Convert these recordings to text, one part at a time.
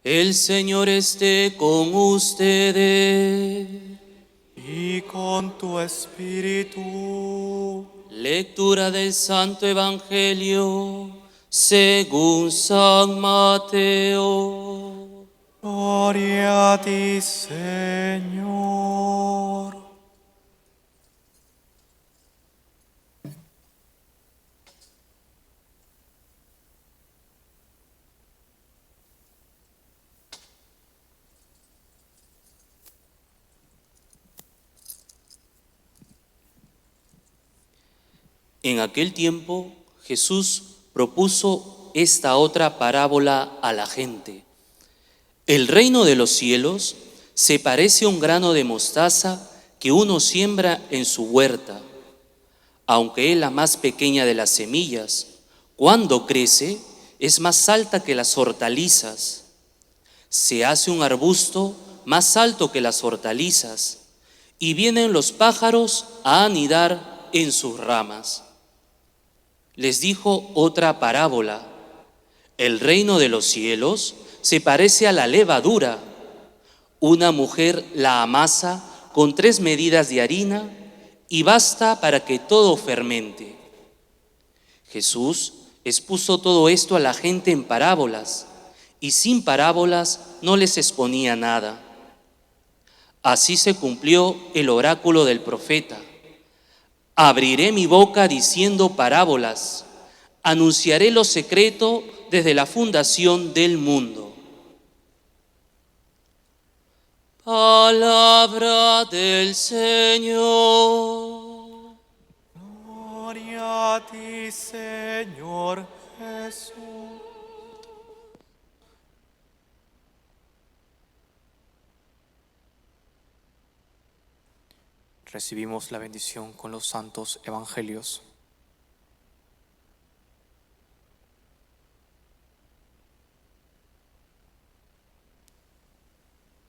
El Señor esté con ustedes. Y con tu espíritu. Lectura del Santo Evangelio según San Mateo. Gloria a ti, Señor. En aquel tiempo Jesús propuso esta otra parábola a la gente. El reino de los cielos se parece a un grano de mostaza que uno siembra en su huerta. Aunque es la más pequeña de las semillas, cuando crece es más alta que las hortalizas. Se hace un arbusto más alto que las hortalizas y vienen los pájaros a anidar en sus ramas. Les dijo otra parábola. El reino de los cielos se parece a la levadura. Una mujer la amasa con 3 medidas de harina y basta para que todo fermente. Jesús expuso todo esto a la gente en parábolas, y sin parábolas no les exponía nada. Así se cumplió el oráculo del profeta. Abriré mi boca diciendo parábolas, anunciaré lo secreto desde la fundación del mundo. Palabra del Señor. Gloria a ti, Señor Jesús. Recibimos la bendición con los santos evangelios.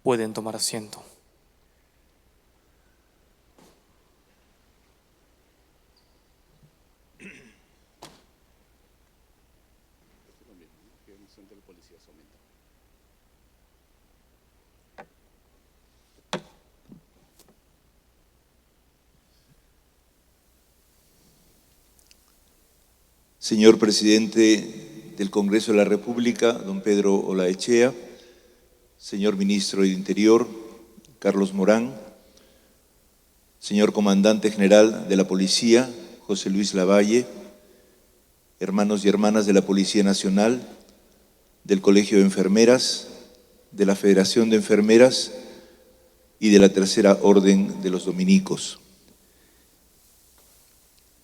Pueden tomar asiento. Señor Presidente del Congreso de la República, don Pedro Olaechea, señor Ministro del Interior, Carlos Morán, señor Comandante General de la Policía, José Luis Lavalle, hermanos y hermanas de la Policía Nacional, del Colegio de Enfermeras, de la Federación de Enfermeras y de la Tercera Orden de los Dominicos.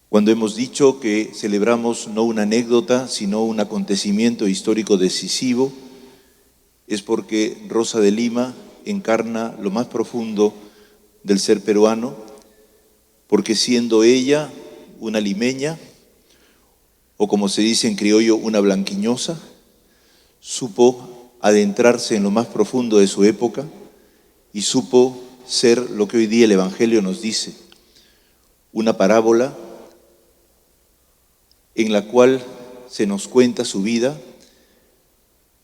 Cuando hemos dicho que celebramos no una anécdota, sino un acontecimiento histórico decisivo, es porque Rosa de Lima encarna lo más profundo del ser peruano, porque siendo ella una limeña, o como se dice en criollo, una blanquiñosa, supo adentrarse en lo más profundo de su época y supo ser lo que hoy día el Evangelio nos dice, una parábola en la cual se nos cuenta su vida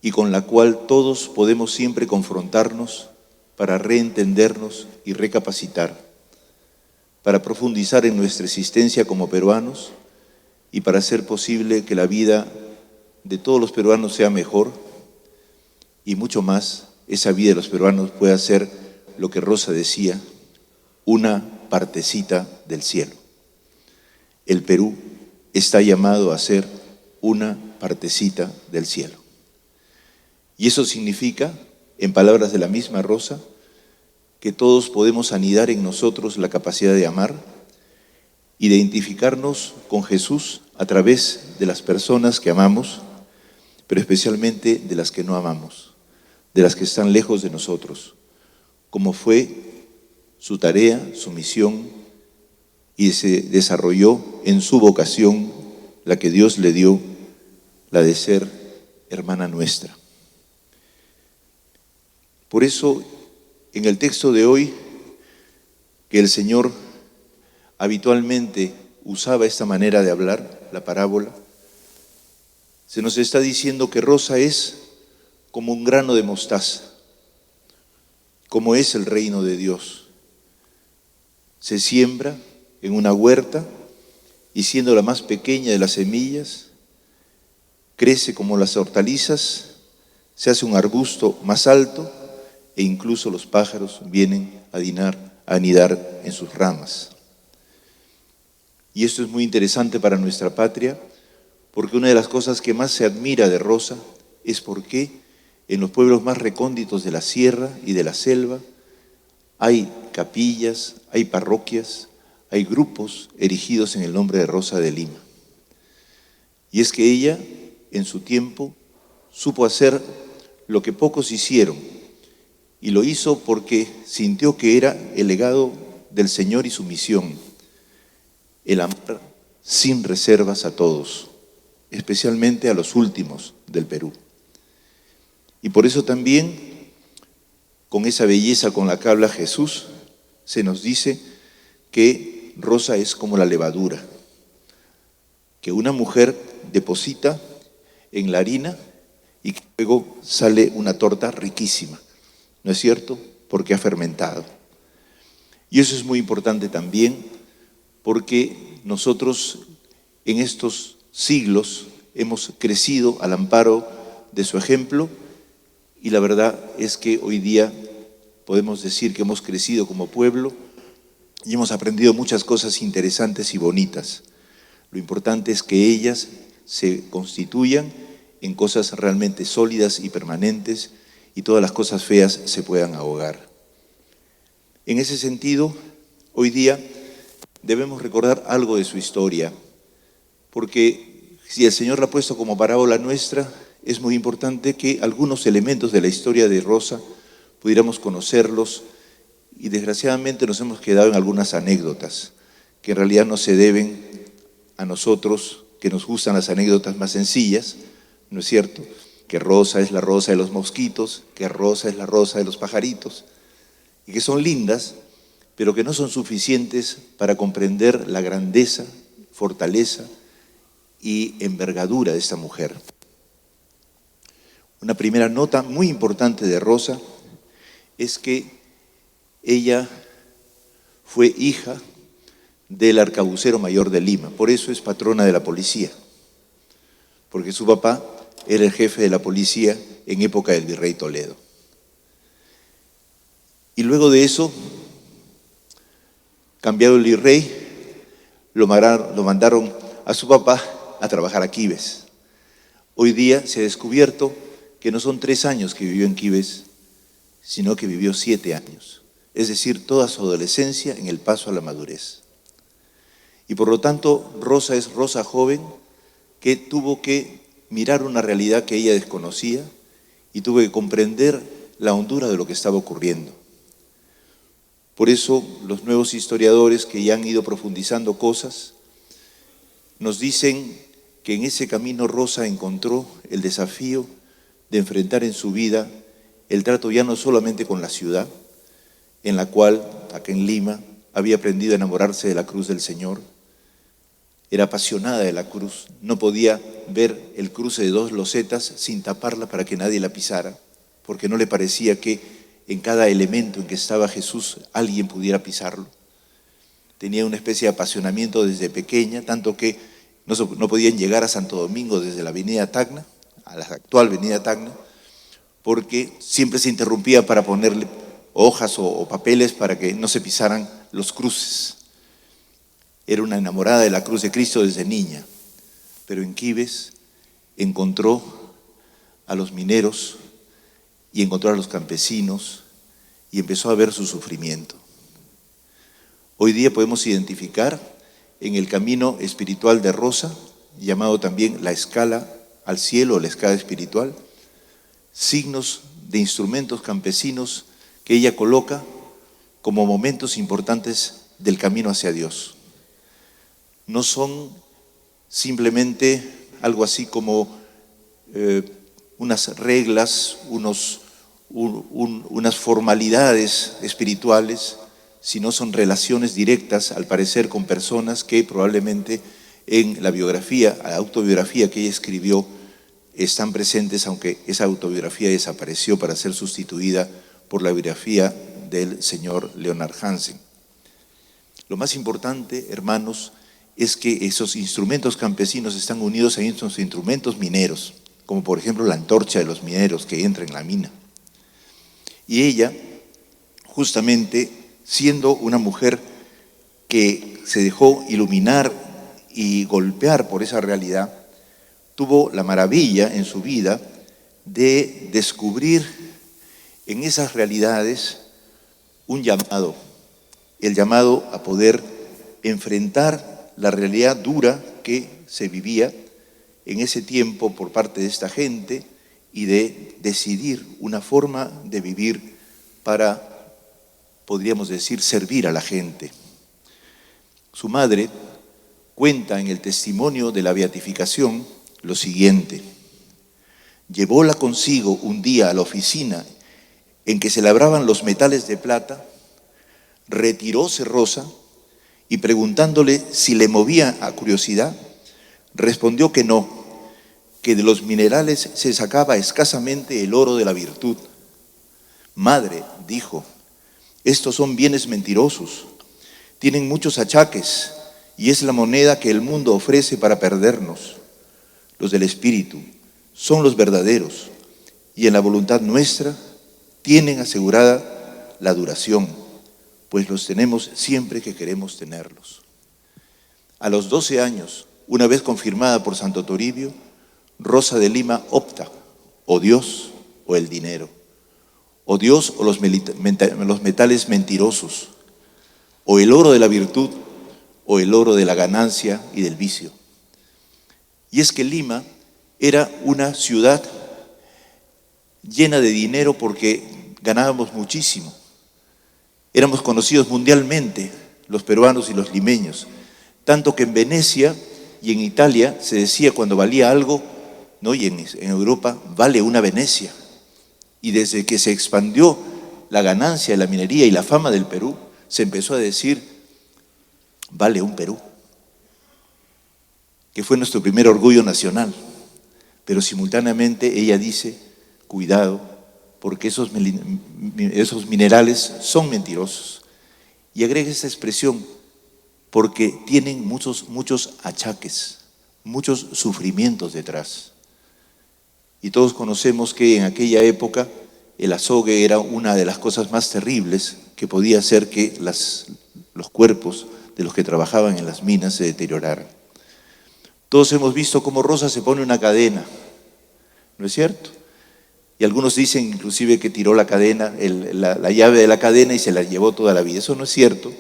y con la cual todos podemos siempre confrontarnos para reentendernos y recapacitar, para profundizar en nuestra existencia como peruanos y para hacer posible que la vida de todos los peruanos sea mejor y mucho más, esa vida de los peruanos pueda ser lo que Rosa decía, una partecita del cielo. El Perú está llamado a ser una partecita del cielo. Y eso significa, en palabras de la misma Rosa, que todos podemos anidar en nosotros la capacidad de amar, identificarnos con Jesús a través de las personas que amamos, pero especialmente de las que no amamos, de las que están lejos de nosotros, como fue su tarea, su misión, y se desarrolló en su vocación, la que Dios le dio, la de ser hermana nuestra. Por eso, en el texto de hoy, que el Señor habitualmente usaba esta manera de hablar, la parábola, se nos está diciendo que Rosa es como un grano de mostaza, como es el reino de Dios. Se siembra en una huerta y siendo la más pequeña de las semillas, crece como las hortalizas, se hace un arbusto más alto e incluso los pájaros vienen a anidar en sus ramas. Y esto es muy interesante para nuestra patria, porque una de las cosas que más se admira de Rosa es porque en los pueblos más recónditos de la sierra y de la selva hay capillas, hay parroquias, hay grupos erigidos en el nombre de Rosa de Lima. Y es que ella, en su tiempo, supo hacer lo que pocos hicieron, y lo hizo porque sintió que era el legado del Señor y su misión, el amar sin reservas a todos, especialmente a los últimos del Perú. Y por eso también, con esa belleza con la que habla Jesús, se nos dice que Rosa es como la levadura, que una mujer deposita en la harina y que luego sale una torta riquísima, ¿no es cierto? Porque ha fermentado. Y eso es muy importante también porque nosotros en estos siglos hemos crecido al amparo de su ejemplo y la verdad es que hoy día podemos decir que hemos crecido como pueblo y hemos aprendido muchas cosas interesantes y bonitas. Lo importante es que ellas se constituyan en cosas realmente sólidas y permanentes y todas las cosas feas se puedan ahogar. En ese sentido, hoy día debemos recordar algo de su historia, porque si el Señor la ha puesto como parábola nuestra, es muy importante que algunos elementos de la historia de Rosa pudiéramos conocerlos y desgraciadamente nos hemos quedado en algunas anécdotas que en realidad no se deben a nosotros, que nos gustan las anécdotas más sencillas, ¿no es cierto? Que Rosa es la rosa de los mosquitos, que Rosa es la rosa de los pajaritos, y que son lindas, pero que no son suficientes para comprender la grandeza, fortaleza y envergadura de esta mujer. Una primera nota muy importante de Rosa es que ella fue hija del arcabucero mayor de Lima, por eso es patrona de la policía, porque su papá era el jefe de la policía en época del virrey Toledo. Y luego de eso, cambiado el virrey, lo mandaron a su papá a trabajar a Quibes. Hoy día se ha descubierto que no son 3 años que vivió en Quibes, sino que vivió 7 años, es decir, toda su adolescencia en el paso a la madurez. Y por lo tanto, Rosa es Rosa joven que tuvo que mirar una realidad que ella desconocía y tuvo que comprender la hondura de lo que estaba ocurriendo. Por eso los nuevos historiadores que ya han ido profundizando cosas nos dicen que en ese camino Rosa encontró el desafío de enfrentar en su vida el trato ya no solamente con la ciudad, en la cual, acá en Lima, había aprendido a enamorarse de la cruz del Señor. Era apasionada de la cruz, no podía ver el cruce de 2 losetas sin taparla para que nadie la pisara, porque no le parecía que en cada elemento en que estaba Jesús alguien pudiera pisarlo. Tenía una especie de apasionamiento desde pequeña, tanto que no podían llegar a Santo Domingo desde la avenida Tacna, a la actual avenida Tacna, porque siempre se interrumpía para ponerle hojas o papeles para que no se pisaran los cruces. Era una enamorada de la cruz de Cristo desde niña, pero en Quibes encontró a los mineros y encontró a los campesinos y empezó a ver su sufrimiento. Hoy día podemos identificar en el camino espiritual de Rosa, llamado también la escala al cielo o la escala espiritual, signos de instrumentos campesinos que ella coloca como momentos importantes del camino hacia Dios. No son simplemente algo así como unas reglas, unas formalidades espirituales, sino son relaciones directas, al parecer, con personas que probablemente en la biografía, la autobiografía que ella escribió, están presentes, aunque esa autobiografía desapareció para ser sustituida por la biografía del señor Leonard Hansen. Lo más importante, hermanos, es que esos instrumentos campesinos están unidos a estos instrumentos mineros, como por ejemplo la antorcha de los mineros que entra en la mina. Y ella, justamente, siendo una mujer que se dejó iluminar y golpear por esa realidad, tuvo la maravilla en su vida de descubrir en esas realidades un llamado, el llamado a poder enfrentar la realidad dura que se vivía en ese tiempo por parte de esta gente y de decidir una forma de vivir para, podríamos decir, servir a la gente. Su madre cuenta en el testimonio de la beatificación lo siguiente: llevóla consigo un día a la oficina en que se labraban los metales de plata, retiróse Rosa y preguntándole si le movía a curiosidad, respondió que no, que de los minerales se sacaba escasamente el oro de la virtud. Madre, dijo, estos son bienes mentirosos, tienen muchos achaques y es la moneda que el mundo ofrece para perdernos. Los del espíritu son los verdaderos y en la voluntad nuestra tienen asegurada la duración, pues los tenemos siempre que queremos tenerlos. A los 12 años, una vez confirmada por Santo Toribio, Rosa de Lima opta, o Dios o el dinero, o Dios o los metales mentirosos, o el oro de la virtud, o el oro de la ganancia y del vicio. Y es que Lima era una ciudad llena de dinero porque ganábamos muchísimo. Éramos conocidos mundialmente, los peruanos y los limeños, tanto que en Venecia y en Italia se decía cuando valía algo, ¿no? Y en Europa vale una Venecia. Y desde que se expandió la ganancia de la minería y la fama del Perú, se empezó a decir, vale un Perú, que fue nuestro primer orgullo nacional. Pero simultáneamente ella dice, cuidado, porque esos minerales son mentirosos. Y agrega esa expresión, porque tienen muchos achaques, muchos sufrimientos detrás. Y todos conocemos que en aquella época el azogue era una de las cosas más terribles que podía hacer que los cuerpos de los que trabajaban en las minas se deterioraran. Todos hemos visto cómo Rosa se pone una cadena, ¿no es cierto? Y algunos dicen inclusive que tiró la cadena, la llave de la cadena y se la llevó toda la vida. Eso no es cierto,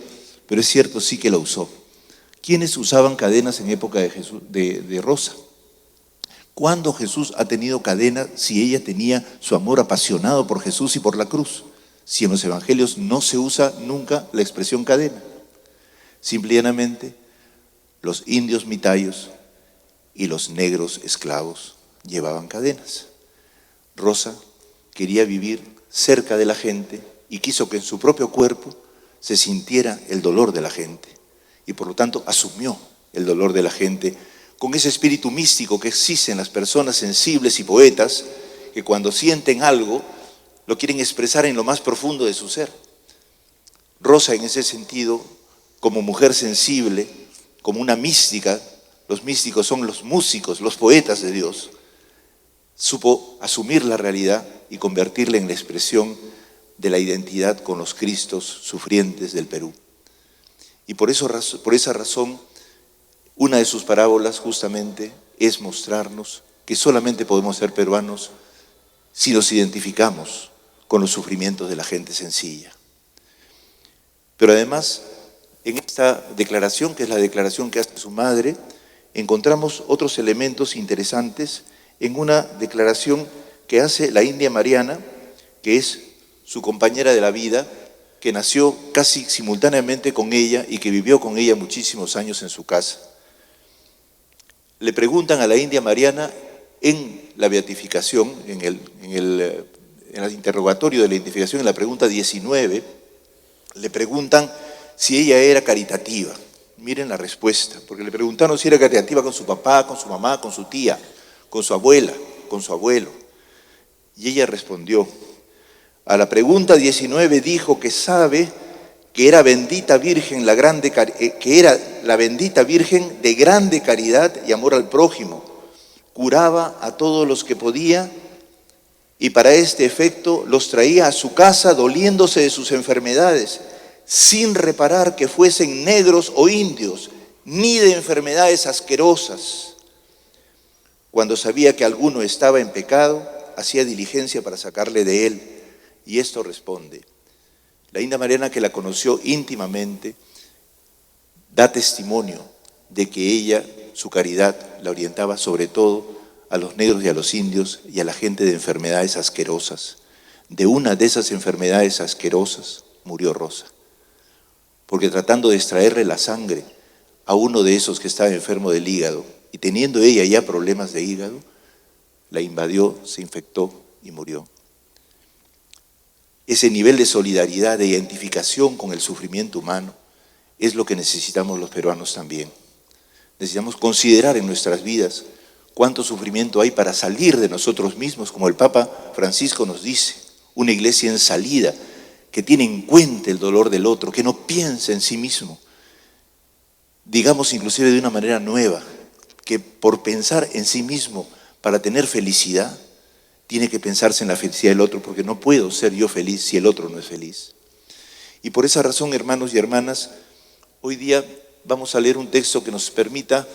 pero es cierto sí que la usó. ¿Quiénes usaban cadenas en época de Rosa? ¿Cuándo Jesús ha tenido cadena si ella tenía su amor apasionado por Jesús y por la cruz? Si en los evangelios no se usa nunca la expresión cadena. Simplemente los indios mitayos y los negros esclavos llevaban cadenas. Rosa quería vivir cerca de la gente y quiso que en su propio cuerpo se sintiera el dolor de la gente y por lo tanto asumió el dolor de la gente con ese espíritu místico que existe en las personas sensibles y poetas que cuando sienten algo lo quieren expresar en lo más profundo de su ser. Rosa en ese sentido, como mujer sensible, como una mística, los místicos son los músicos, los poetas de Dios, supo asumir la realidad y convertirla en la expresión de la identidad con los Cristos sufrientes del Perú. Y por esa razón, una de sus parábolas justamente es mostrarnos que solamente podemos ser peruanos si nos identificamos con los sufrimientos de la gente sencilla. Pero además, en esta declaración, que es la declaración que hace su madre, encontramos otros elementos interesantes en una declaración que hace la India Mariana, que es su compañera de la vida, que nació casi simultáneamente con ella y que vivió con ella muchísimos años en su casa. Le preguntan a la India Mariana en la beatificación, en el interrogatorio de la identificación, en la pregunta 19, le preguntan si ella era caritativa. Miren la respuesta, porque le preguntaron si era caritativa con su papá, con su mamá, con su tía, con su abuela. con su abuelo. Y ella respondió. A la pregunta 19 dijo que sabe que era bendita virgen, que era la bendita virgen de grande caridad y amor al prójimo. Curaba a todos los que podía y para este efecto los traía a su casa doliéndose de sus enfermedades, sin reparar que fuesen negros o indios, ni de enfermedades asquerosas. Cuando sabía que alguno estaba en pecado, hacía diligencia para sacarle de él. Y esto responde. La India Mariana, que la conoció íntimamente, da testimonio de que ella, su caridad, la orientaba sobre todo a los negros y a los indios y a la gente de enfermedades asquerosas. De una de esas enfermedades asquerosas murió Rosa, porque tratando de extraerle la sangre a uno de esos que estaba enfermo del hígado, y teniendo ella ya problemas de hígado, la invadió, se infectó y murió. Ese nivel de solidaridad, de identificación con el sufrimiento humano, es lo que necesitamos los peruanos también. Necesitamos considerar en nuestras vidas cuánto sufrimiento hay para salir de nosotros mismos, como el Papa Francisco nos dice, una iglesia en salida, que tiene en cuenta el dolor del otro, que no piensa en sí mismo. Digamos inclusive de una manera nueva, que por pensar en sí mismo para tener felicidad, tiene que pensarse en la felicidad del otro, porque no puedo ser yo feliz si el otro no es feliz. Y por esa razón, hermanos y hermanas, hoy día vamos a leer un texto que nos permita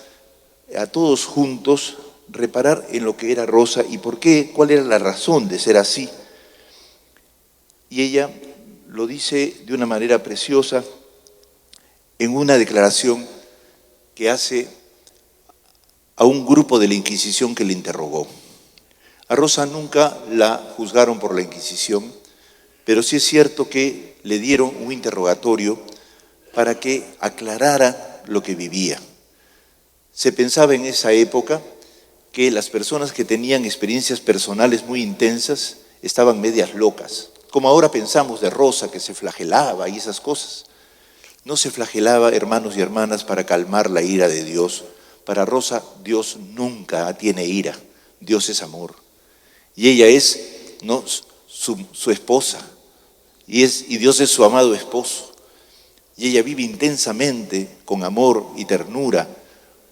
a todos juntos reparar en lo que era Rosa y por qué, cuál era la razón de ser así. Y ella lo dice de una manera preciosa en una declaración que hace a un grupo de la Inquisición que le interrogó. A Rosa nunca la juzgaron por la Inquisición, pero sí es cierto que le dieron un interrogatorio para que aclarara lo que vivía. Se pensaba en esa época que las personas que tenían experiencias personales muy intensas estaban medias locas, como ahora pensamos de Rosa, que se flagelaba y esas cosas. No se flagelaba, hermanos y hermanas, para calmar la ira de Dios. Para Rosa, Dios nunca tiene ira, Dios es amor. Y ella es, ¿no?, su esposa, y Dios es su amado esposo. Y ella vive intensamente, con amor y ternura,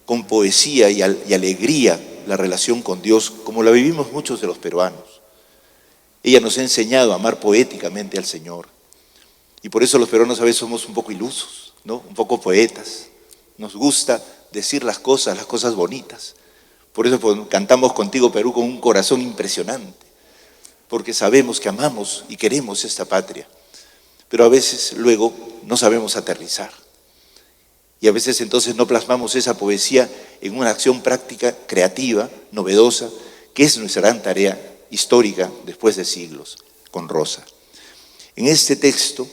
con poesía y alegría, la relación con Dios, como la vivimos muchos de los peruanos. Ella nos ha enseñado a amar poéticamente al Señor. Y por eso los peruanos a veces somos un poco ilusos, ¿no?, un poco poetas. Nos gusta decir las cosas bonitas. Por eso cantamos Contigo Perú con un corazón impresionante, porque sabemos que amamos y queremos esta patria, pero a veces luego no sabemos aterrizar. Y a veces entonces no plasmamos esa poesía en una acción práctica, creativa, novedosa, que es nuestra gran tarea histórica después de siglos, con Rosa. En este texto,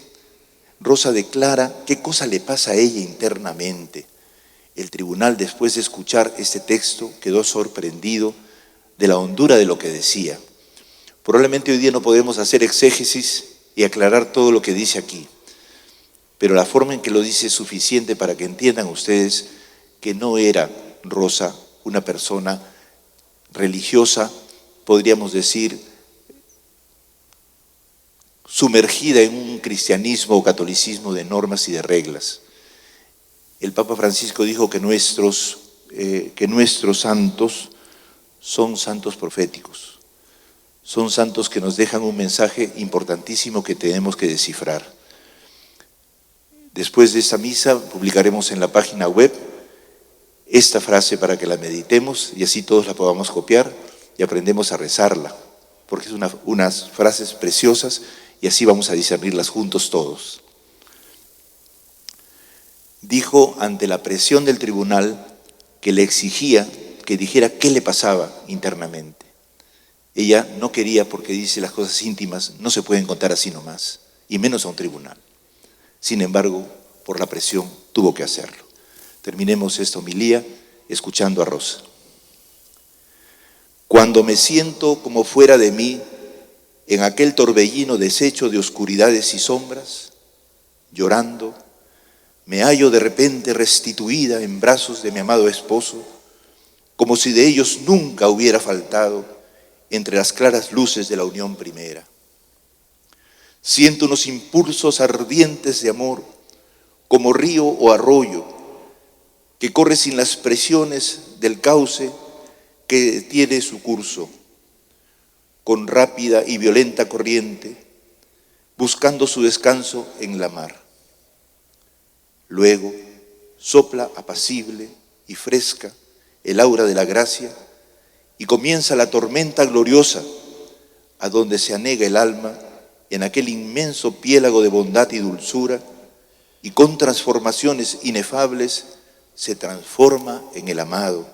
Rosa declara qué cosa le pasa a ella internamente. El tribunal, después de escuchar este texto, quedó sorprendido de la hondura de lo que decía. Probablemente hoy día no podemos hacer exégesis y aclarar todo lo que dice aquí, pero la forma en que lo dice es suficiente para que entiendan ustedes que no era Rosa una persona religiosa, podríamos decir, sumergida en un cristianismo o catolicismo de normas y de reglas. El Papa Francisco dijo que nuestros santos son santos proféticos, son santos que nos dejan un mensaje importantísimo que tenemos que descifrar. Después de esta misa publicaremos en la página web esta frase para que la meditemos y así todos la podamos copiar y aprendemos a rezarla, porque es unas frases preciosas y así vamos a discernirlas juntos todos. Dijo ante la presión del tribunal que le exigía que dijera qué le pasaba internamente. Ella no quería, porque dice las cosas íntimas no se pueden contar así nomás, y menos a un tribunal. Sin embargo, por la presión tuvo que hacerlo. Terminemos esta homilía escuchando a Rosa. Cuando me siento como fuera de mí, en aquel torbellino deshecho de oscuridades y sombras, llorando, me hallo de repente restituida en brazos de mi amado esposo, como si de ellos nunca hubiera faltado entre las claras luces de la unión primera. Siento unos impulsos ardientes de amor, como río o arroyo, que corre sin las presiones del cauce que tiene su curso, con rápida y violenta corriente, buscando su descanso en la mar. Luego sopla apacible y fresca el aura de la gracia y comienza la tormenta gloriosa, a donde se anega el alma en aquel inmenso piélago de bondad y dulzura, y con transformaciones inefables se transforma en el amado,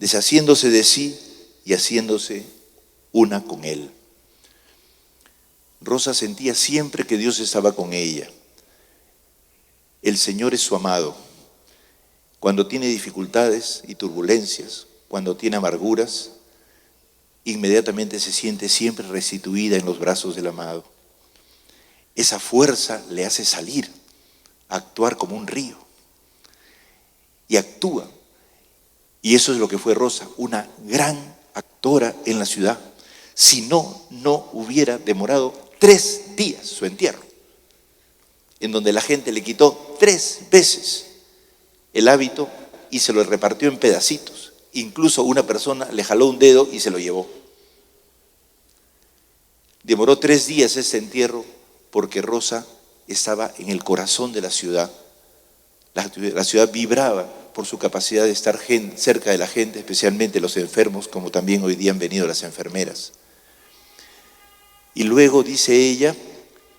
deshaciéndose de sí y haciéndose una con él. Rosa sentía siempre que Dios estaba con ella. El Señor es su amado. Cuando tiene dificultades y turbulencias, cuando tiene amarguras, inmediatamente se siente siempre restituida en los brazos del amado. Esa fuerza le hace salir, a actuar como un río. Y actúa. Y eso es lo que fue Rosa, una gran actora en la ciudad. Si no, no hubiera demorado 3 días su entierro, en donde la gente le quitó 3 veces el hábito y se lo repartió en pedacitos. Incluso una persona le jaló un dedo y se lo llevó. Demoró 3 días ese entierro porque Rosa estaba en el corazón de la ciudad. La ciudad vibraba por su capacidad de estar cerca de la gente, especialmente los enfermos, como también hoy día han venido las enfermeras. Y luego dice ella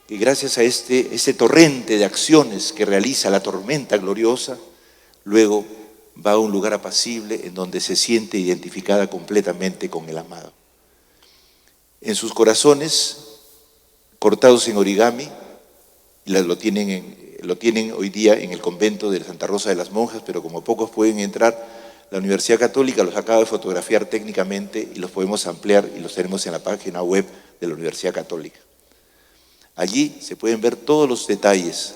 que gracias a este torrente de acciones que realiza la tormenta gloriosa, luego va a un lugar apacible en donde se siente identificada completamente con el amado. En sus corazones, cortados en origami, lo tienen hoy día en el convento de Santa Rosa de las Monjas, pero como pocos pueden entrar, la Universidad Católica los acaba de fotografiar técnicamente y los podemos ampliar y los tenemos en la página web de la Universidad Católica. Allí se pueden ver todos los detalles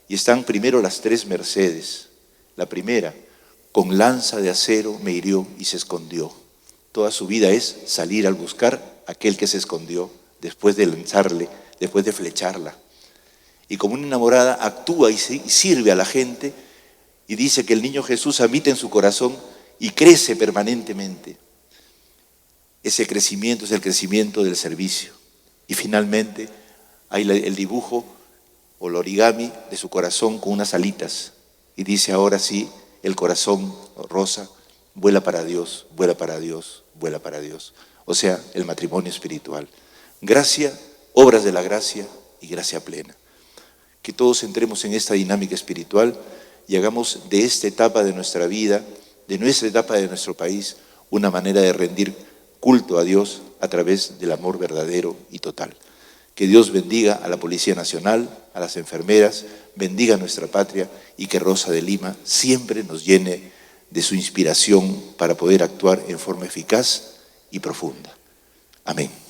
y están primero las 3 Mercedes. La primera, con lanza de acero me hirió y se escondió. Toda su vida es salir al buscar a aquel que se escondió después de lanzarle, después de flecharla. Y como una enamorada actúa y sirve a la gente y dice que el niño Jesús habita en su corazón y crece permanentemente. Ese crecimiento es el crecimiento del servicio. Y finalmente hay el dibujo o el origami de su corazón con unas alitas. Y dice ahora sí, el corazón rosa vuela para Dios, vuela para Dios, vuela para Dios. O sea, el matrimonio espiritual. Gracia, obras de la gracia y gracia plena. Que todos entremos en esta dinámica espiritual y hagamos de esta etapa de nuestra vida, de nuestra etapa de nuestro país, una manera de rendir culto a Dios a través del amor verdadero y total. Que Dios bendiga a la Policía Nacional, a las enfermeras, bendiga a nuestra patria y que Rosa de Lima siempre nos llene de su inspiración para poder actuar en forma eficaz y profunda. Amén.